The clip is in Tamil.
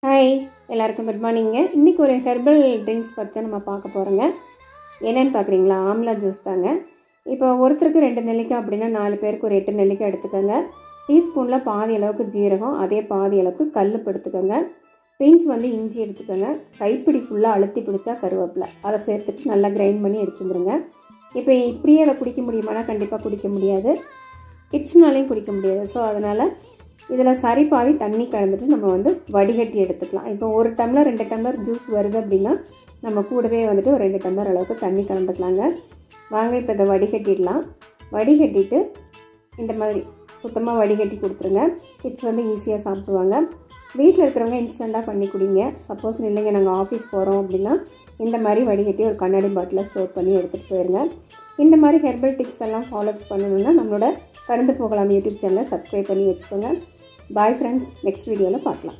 ஹாய் எல்லாருக்கும் குட் மார்னிங்க. இன்றைக்கி ஒரு ஹெர்பல் ட்ரிங்க்ஸ் பற்றி நம்ம பார்க்க போகிறோங்க. என்னென்னு பார்க்குறீங்களா? ஆம்லா ஜூஸ் தாங்க. இப்போ ஒருத்தருக்கு 2 நெல்லிக்காய் அப்படின்னா 4 பேருக்கு ஒரு 8 நெல்லிக்காய் எடுத்துக்கோங்க. டீஸ்பூனில் பாதி அளவுக்கு ஜீரகம், அதே பாதி அளவுக்கு கல்லுப்பு எடுத்துக்கோங்க. பிஞ்ச் இஞ்சி எடுத்துக்கோங்க. கைப்பிடி ஃபுல்லாக அழுத்தி பிடிச்சா கருவேப்பிலை, அதை சேர்த்துட்டு நல்லா கிரைண்ட் பண்ணி எடுத்துருங்க. இப்போ இப்படியே அதை குடிக்க முடியுமானா கண்டிப்பாக குடிக்க முடியாது, கிட்ஸ்னாலையும் குடிக்க முடியாது. ஸோ அதனால் இதில் சரி பாதி தண்ணி கலந்துட்டு நம்ம வடிகட்டி எடுத்துக்கலாம். இப்போ 1 டம்ளர் 2 டம்ளர் ஜூஸ் வருது அப்படின்னா நம்ம கூடவே ஒரு 2 டம்ளர் அளவுக்கு தண்ணி கலந்துக்கலாங்க. வாங்க இப்போ இதை வடிகட்டிடலாம். வடிகட்டிட்டு இந்த மாதிரி சுத்தமாக வடிகட்டி கொடுத்துருங்க. கிட்ஸ் ஈஸியாக சாப்பிடுவாங்க. வீட்டில் இருக்கிறவங்க இன்ஸ்டண்ட்டாக பண்ணி குடிங்க. சப்போஸ் இல்லைங்க நாங்கள் ஆஃபீஸ் போகிறோம் அப்படின்னா இந்த மாதிரி வடிகட்டி ஒரு கண்ணாடி பாட்டிலில் ஸ்டோர் பண்ணி எடுத்துகிட்டு போயிருங்க. இந்த மாதிரி ஹெர்பல் டிப்ஸ் எல்லாம் ஃபாலோஅப்ஸ் பண்ணணுன்னா நம்மளோட கடந்து போகலாம் யூடியூப் சேனலை சப்ஸ்கிரைப் பண்ணி வச்சுக்கோங்க. பாய் ஃப்ரெண்ட்ஸ், நெக்ஸ்ட் வீடியோவில் பார்க்கலாம்.